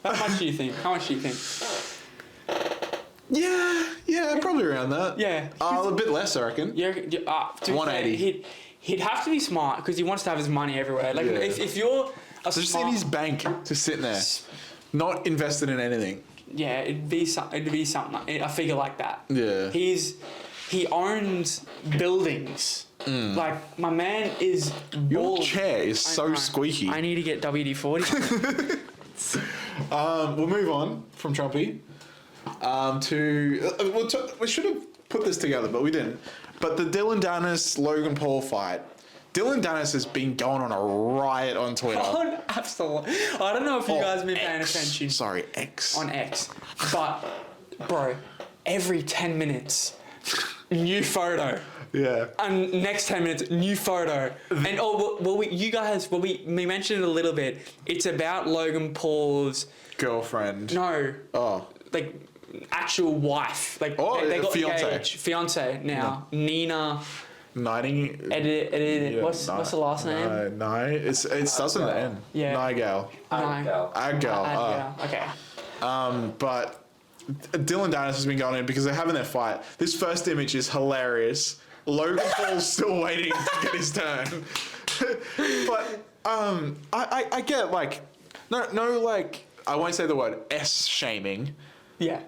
How much do you think? Yeah, probably around that. Yeah. A bit less, I reckon. 180. He'd have to be smart because he wants to have his money everywhere. Like if you're just in his bank, just sitting there, not invested in anything. Yeah, it'd be something. A figure like that. Yeah. He owns buildings. Like my man is. Your chair is so squeaky. I need to get WD-40. We'll move on from Trumpy. We should have put this together, but we didn't. But the Dylan Dennis Logan Paul fight. Dylan Dennis has been going on a riot on Twitter. Absolutely. I don't know if you guys have been paying attention. Sorry, X. On X. But, bro, every 10 minutes, new photo. Yeah. And next 10 minutes, new photo. And we mentioned it a little bit. It's about Logan Paul's girlfriend. No. Oh. Like actual wife. Like they got engaged. Fiance now. Yeah. Nina. Edited it. What's the last name? No. It starts with an N. Yeah. Nigel. Okay. But Dylan Dennis has been going in because they're having their fight. This first image is hilarious. Logan Paul's still waiting to get his turn. But I get like no like I won't say the word S-shaming. Yeah.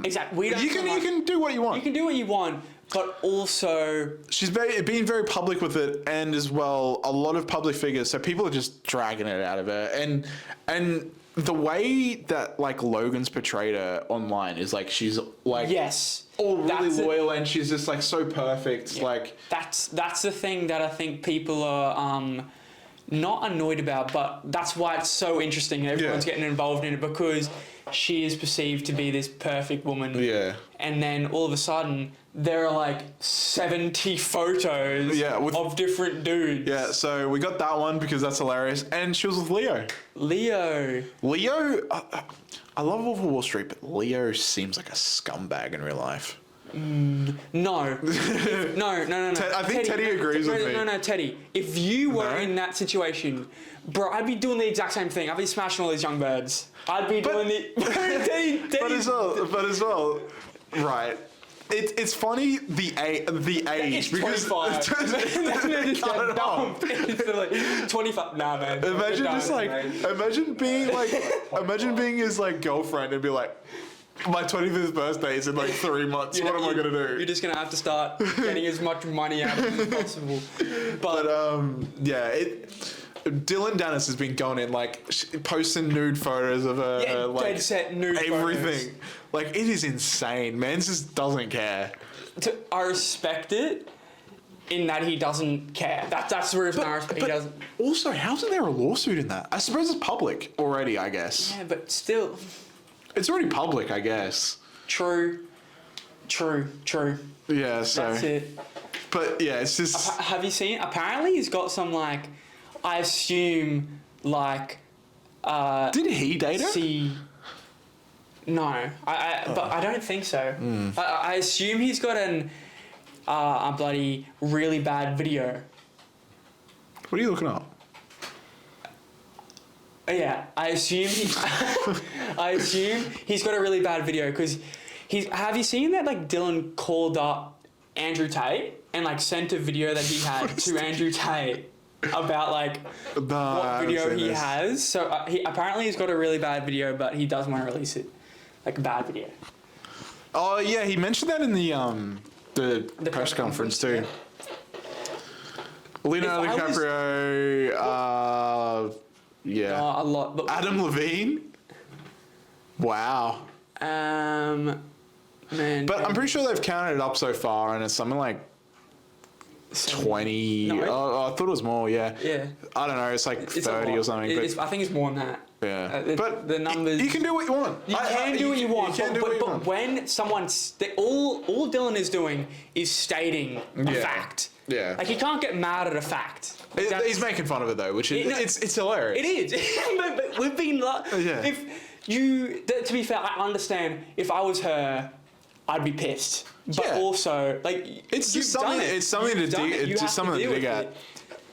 Exactly. You can do what you want. You can do what you want, but also she's being very public with it, and as well a lot of public figures. So people are just dragging it out of her, and the way that like Logan's portrayed her online is like she's like all really loyal, and she's just like so perfect. Yeah. Like that's the thing that I think people are not annoyed about, but that's why it's so interesting. Everyone's getting involved in it because she is perceived to be this perfect woman. Yeah. And then all of a sudden, there are like 70 photos of different dudes. Yeah, so we got that one because that's hilarious. And she was with Leo. I love Wolf of Wall Street, but Leo seems like a scumbag in real life. No. No. I think Teddy agrees with me. No, Teddy. If you were in that situation, bro, I'd be doing the exact same thing. I'd be smashing all these young birds. I'd be doing the... Teddy. But as well, right. It's funny the age because 25. Just get dumped. Like 25. Nah, man. Imagine being his like girlfriend and be like, my 25th birthday is in like 3 months. What am I gonna do? You're just gonna have to start getting as much money out of it as possible. But Dylan Dennis has been going in like posting nude photos of her, like dead set nude everything. Photos. Like it is insane. Man just doesn't care. I respect it in that he doesn't care. That's the reason I respect. He doesn't. Also, how isn't there a lawsuit in that? I suppose it's public already. I guess. Yeah, but still, it's already public. I guess. True. Yeah. So. That's it. But yeah, it's just. Have you seen? Apparently, he's got some like. I assume like. Did he date her? No, but I don't think so. I assume he's got a bloody really bad video. What are you looking up? Yeah, I assume he's got a really bad video because have you seen that like Dylan called up Andrew Tate and like sent a video that he had to Andrew Tate about like what video he has. So he apparently he's got a really bad video, but he doesn't want to release it, like a bad video. Oh yeah, he mentioned that in the press conference too. Leonardo DiCaprio. Yeah. A lot. But Adam Levine. Wow. Man. But I'm pretty sure they've counted it up so far, and it's something like 20. No, I thought it was more. Yeah. Yeah. I don't know. It's like 30 or something. I think it's more than that. Yeah. But the numbers. You can do what you want. You can do what you want. But when someone's all Dylan is doing is stating a fact. Yeah. Like, you can't get mad at a fact. He's making fun of it though, which is it's hilarious. It is. but we've been like, if you, to be fair, I understand. If I was her, I'd be pissed. But also, like, it's just something. It's something to dig. It's just something to dig at.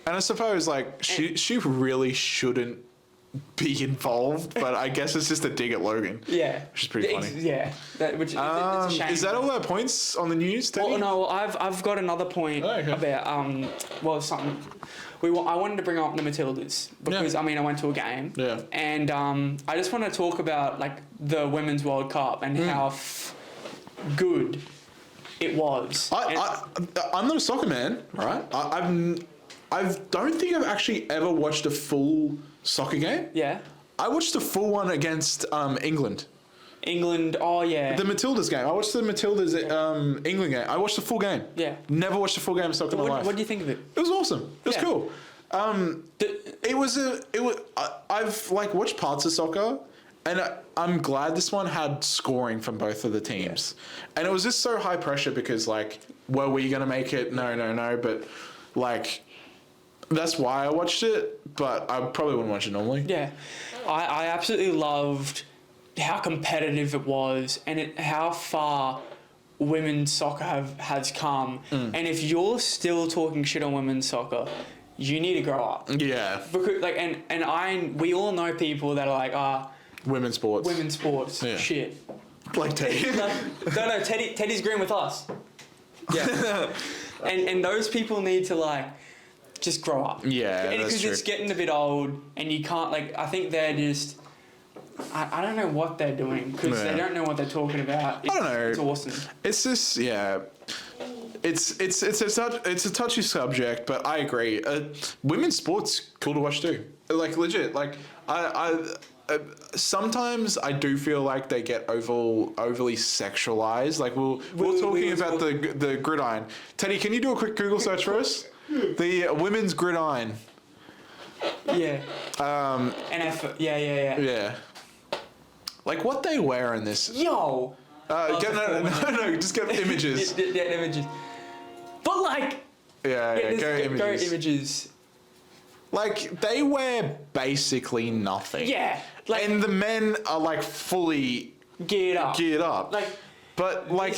And I suppose like she really shouldn't be involved, but I guess it's just a dig at Logan. Yeah, which is pretty funny. Yeah, which it's a shame. Is that all our points on the news, Teddy? Well, no, I've got another point about something. I wanted to bring up the Matildas because I went to a game. Yeah. And I just want to talk about like the Women's World Cup and how good it was. I'm not a soccer man, right? I don't think I've actually ever watched a full soccer game. Yeah. I watched the full one against England. England, oh yeah. The Matildas game. I watched the Matildas England game. I watched the full game. Yeah. Never watched a full game of soccer in my life. What do you think of it? It was awesome. It was cool. I've like watched parts of soccer, and I'm glad this one had scoring from both of the teams. Yeah. And it was just so high pressure because like, were we gonna make it? No. But like, that's why I watched it. But I probably wouldn't watch it normally. Yeah, I absolutely loved how competitive it was and how far women's soccer has come. And if you're still talking shit on women's soccer, you need to grow up. Yeah. Because like we all know people that are like women's sports. Yeah. Shit. Like Teddy. No, Teddy's agreeing with us. Yeah. and those people need to like just grow up. Yeah, because it's getting a bit old, and you can't like. I think they're just. I don't know what they're doing because they don't know what they're talking about. I don't know. It's awesome. It's just it's a touchy subject, but I agree. Women's sports cool to watch too. Like legit. Like I sometimes I do feel like they get overly sexualized. Like we're talking about the gridiron. Teddy, can you do a quick Google search for us? The women's gridiron. Yeah. Yeah. Like what they wear in this. Yo. No, just get images. Get images. But like. Yeah, go images. Like they wear basically nothing. Yeah. Like, and the men are like fully geared up. Like, but like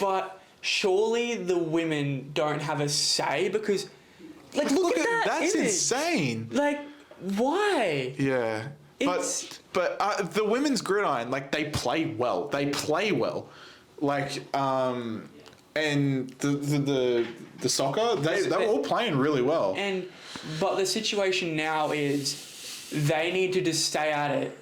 but surely the women don't have a say because, like, look at that. That's image. Insane. Like, why? Yeah. But the women's gridiron, like they play well. Like and the soccer, they're all playing really well. But the situation now is they need to just stay at it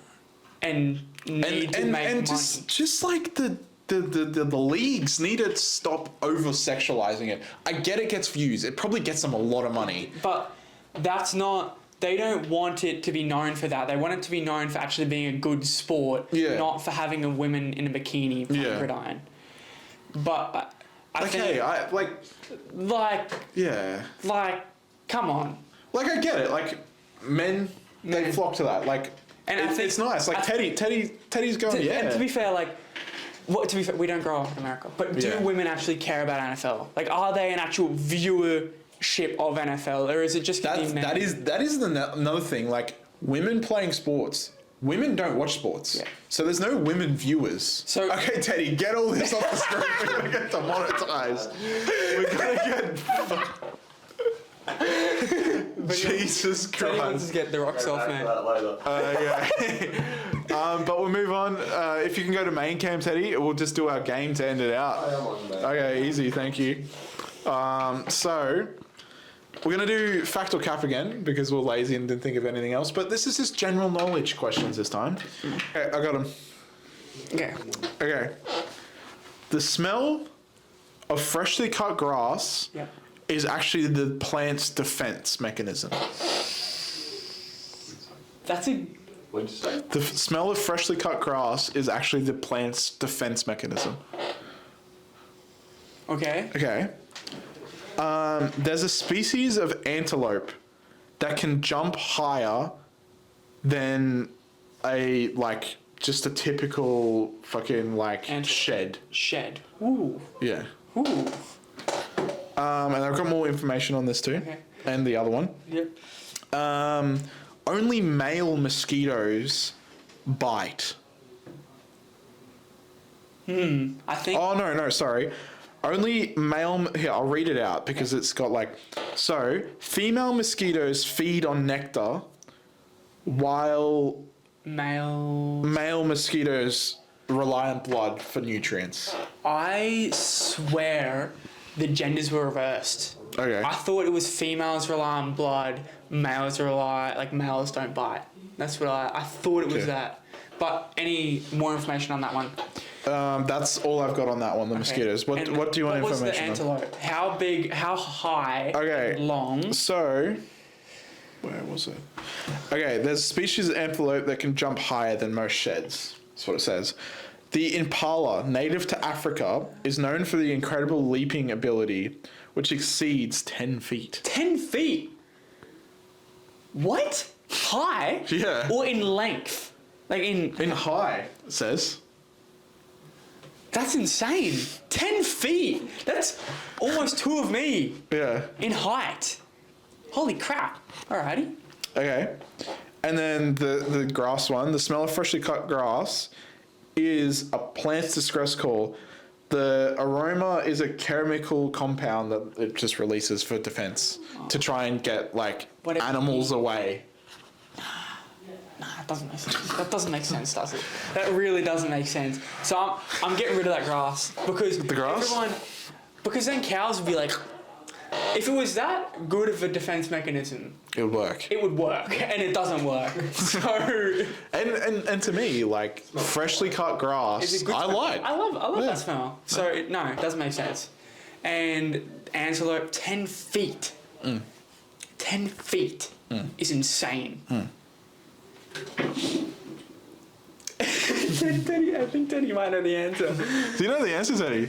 and make money. Just like the leagues need to stop over sexualizing it. I get it gets views. It probably gets them a lot of money. But that's not. They don't want it to be known for that. They want it to be known for actually being a good sport, not for having a woman in a bikini playing gridiron. But I think... come on. Like, I get it. Like, men, they flock to that. Like, and I think it's nice. Like, Teddy's going, And to be fair, like... we don't grow up in America. But do women actually care about NFL? Like, are they an actual viewership of NFL, or is it just going to be men? That is another thing. Like, women playing sports women don't watch sports. Yeah. So there's no women viewers. So okay, Teddy, get all this off the screen. We're gonna get demonetized. We're gonna get. Jesus Teddy wants Christ. to get the rocks off, man. But we'll move on. If you can go to main cam, Teddy, we'll just do our game to end it out. Okay, easy, thank you. So we're gonna do fact or cap again because we're lazy and didn't think of anything else. But this is just general knowledge questions this time. Okay, I got them. Okay. The smell of freshly cut grass is actually the plant's defense mechanism. That's a. What'd you say? The smell of freshly cut grass is actually the plant's defense mechanism. Okay. Okay. There's a species of antelope that can jump higher than just a typical fucking shed. Shed. Ooh. Yeah. Ooh. And I've got more information on this too. Okay. And the other one. Yep. Only male mosquitoes bite. I think. Oh, no, sorry. Only male... Here, I'll read it out because it's got So, female mosquitoes feed on nectar while male mosquitoes rely on blood for nutrients. I swear the genders were reversed. Okay. I thought it was females rely on blood, males males don't bite. That's what I thought it was that. But any more information on that one? That's all I've got on that one, the mosquitoes. What do you want information on? What was the antelope? How big, how high, and long? So, where was it? Okay, there's a species of antelope that can jump higher than most sheds. That's what it says. The impala, native to Africa, is known for the incredible leaping ability, which exceeds 10 feet. 10 feet? What? High? Yeah. Or in length? In high, it says. That's insane. 10 feet. That's almost 2 of me. Yeah. In height. Holy crap. Alrighty. Okay. And then the grass one, the smell of freshly cut grass is a plant's distress call. The aroma is a chemical compound that it just releases for defense to try and get animals away. Nah, that doesn't make sense. That doesn't make sense, does it? That really doesn't make sense. So I'm getting rid of that grass because the grass? Because then cows would be like, if it was that good of a defense mechanism, it would work. It would work, and it doesn't work. So and to me, freshly cut grass, I like. I love that smell. So it doesn't make sense. And antelope, 10 feet. 10 feet is insane. Teddy, I think Teddy might know the answer. Do you know the answer, Teddy?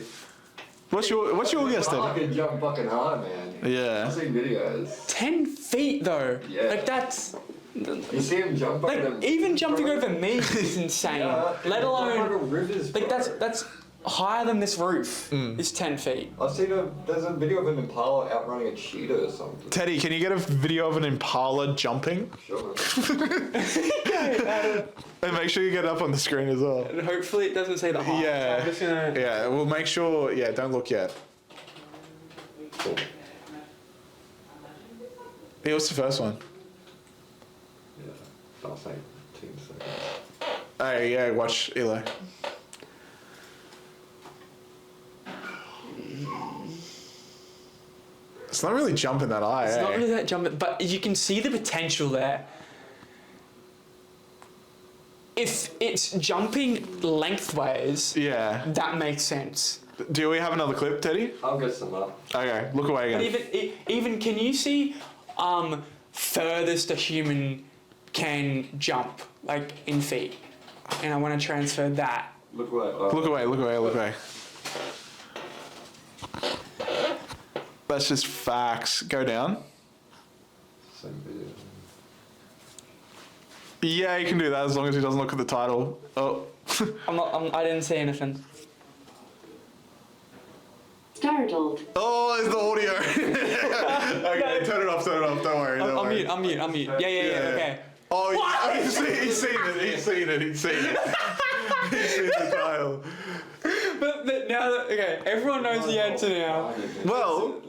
What's your guess, Teddy? I can jump fucking high, man. Yeah. I've seen videos. 10 feet though. Yeah. that's. You see him jump over them. Even jumping over me is insane. Let alone rivers, that's higher than this roof. It's 10 feet. I've seen there's a video of an impala outrunning a cheetah or something. Teddy, can you get a video of an impala jumping? Sure. And make sure you get it up on the screen as well. And hopefully it doesn't say the height. Yeah. So I'm just gonna... Yeah, we'll make sure. Yeah, don't look yet. Cool. Hey, what's the first one? Yeah, I'll say 10 seconds. Hey, yeah, watch Eli. It's not really jumping that high. It's not really that jumping, but you can see the potential there. If it's jumping lengthways, that makes sense. Do we have another clip, Teddy? I'll get some up. Okay, look away again. But even can you see furthest a human can jump, in feet? And I want to transfer that. Look away. Look away. That's just facts. Go down. Same video. Yeah, you can do that as long as he doesn't look at the title. Oh. I didn't see anything. Startled. Oh, it's the audio. Okay, turn it off. Don't worry. I'm mute. Yeah, okay. Oh, What? he's seen it. He's seen it. He's seen the title. But now that, okay, everyone knows the answer now. Well,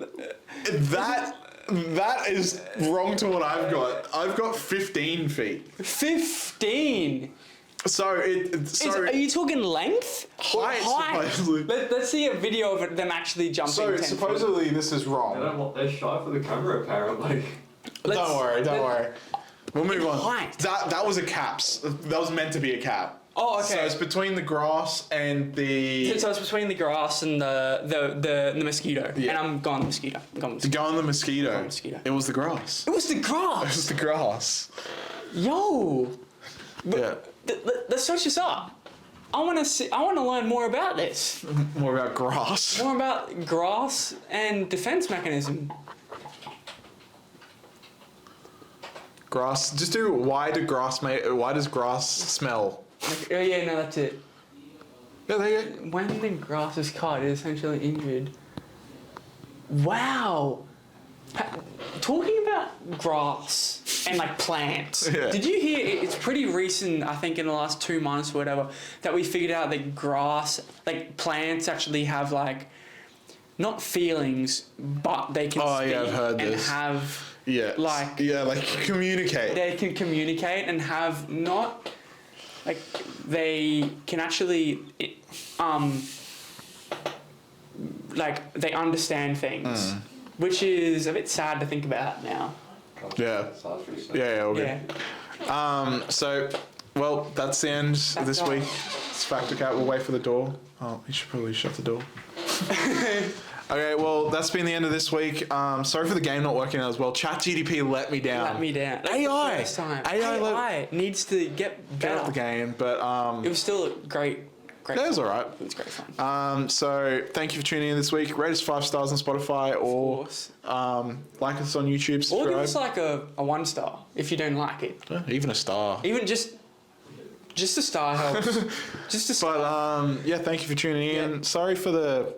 that is wrong to what I've got. I've got 15 feet. 15. So Are you talking length? Or height, supposedly. Let's see a video of them actually jumping. So 10 supposedly this is wrong. They're shy for the camera, apparently. Don't worry. We'll move on. Height. That was a caps. That was meant to be a cap. Oh, okay. So it's between the grass and the. So it's between the grass and the mosquito. Yeah. And I'm going the mosquito. Go on the mosquito. Go on the mosquito. It was the grass. It was the It grass. was the grass. Yo. Yeah. Let's search this up. I want to learn more about this. More about grass. More about grass and defense mechanism. Grass. Just do why does grass smell? Like, oh yeah, no, that's it. Yeah, there you go. When the grass is cut, it is essentially injured. Wow. Talking about grass and like plants. Yeah. Did you hear? It's pretty recent, I think, in the last 2 months or whatever, that we figured out that grass, like plants, actually have like not feelings, but they can speak I've heard and this. have like communicate. They can communicate and have not like they can actually like they understand things, which is a bit sad to think about now. Yeah. Yeah, all good. Yeah. So, well, that's the end of this week. It's Factor Cat. We'll wait for the door. Oh, you should probably shut the door. Okay, well, that's been the end of this week. Sorry for the game not working out as well. ChatGPT let me down. Let me down. AI. First time. AI needs to get better. out the game, but It was still great. It was all right. It was great fun. So thank you for tuning in this week. Rate us 5 stars on Spotify, or like us on YouTube. Subscribe. Or give us like a 1 star if you don't like it. Even a star. Even just a star helps. Just a star. But yeah, thank you for tuning in. Yeah. Sorry for the.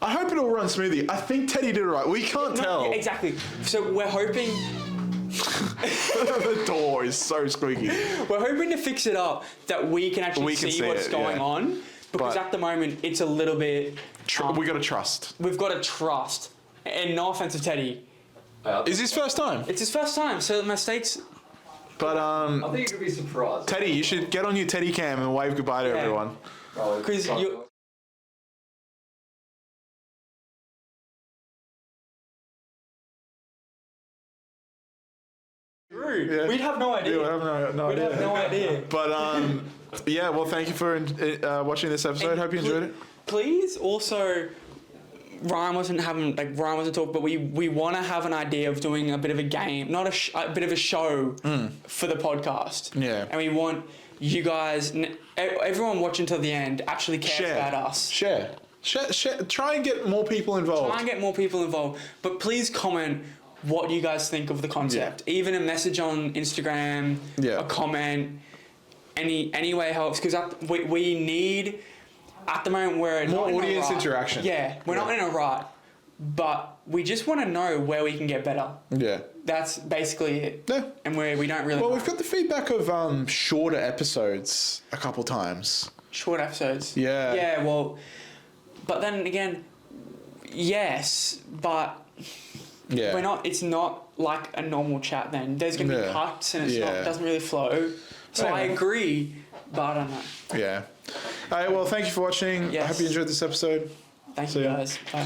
I hope it all runs smoothly. I think Teddy did it right. We can't tell. Yeah, exactly. So we're hoping. The door is so squeaky. We're hoping to fix it up that we can actually see what's going on, because at the moment it's a little bit. We got to trust. We've got to trust, and no offense to Teddy. Is his first time? It's his first time, so the mistakes. But I think you could be surprised. Teddy, you should get on your Teddy cam and wave goodbye to everyone. Because you. Yeah. We'd have no idea. Yeah, We'd have no idea. But yeah, well, thank you for watching this episode. And hope you enjoyed it. Please also, Ryan wasn't talking, but we want to have an idea of doing a bit of a game, not a bit of a show for the podcast. Yeah. And we want you guys, everyone watching till the end, actually cares about us. Share. Try and get more people involved. But please comment what you guys think of the concept. Yeah. Even a message on Instagram, a comment, any way helps, because we need, at the moment, we're more not audience in a rut. interaction. Yeah, we're not in a rut, but we just want to know where we can get better. Yeah. That's basically it. Yeah. And we don't really Well, know. we've got the feedback of shorter episodes a couple times. Short episodes. Yeah. Yeah, well, but then again, yes, but... Yeah. It's not like a normal chat then. There's going to be cuts and it doesn't really flow. So I agree, but I don't know. Yeah. All right, well, thank you for watching. Yes. I hope you enjoyed this episode. Thank you guys. Bye.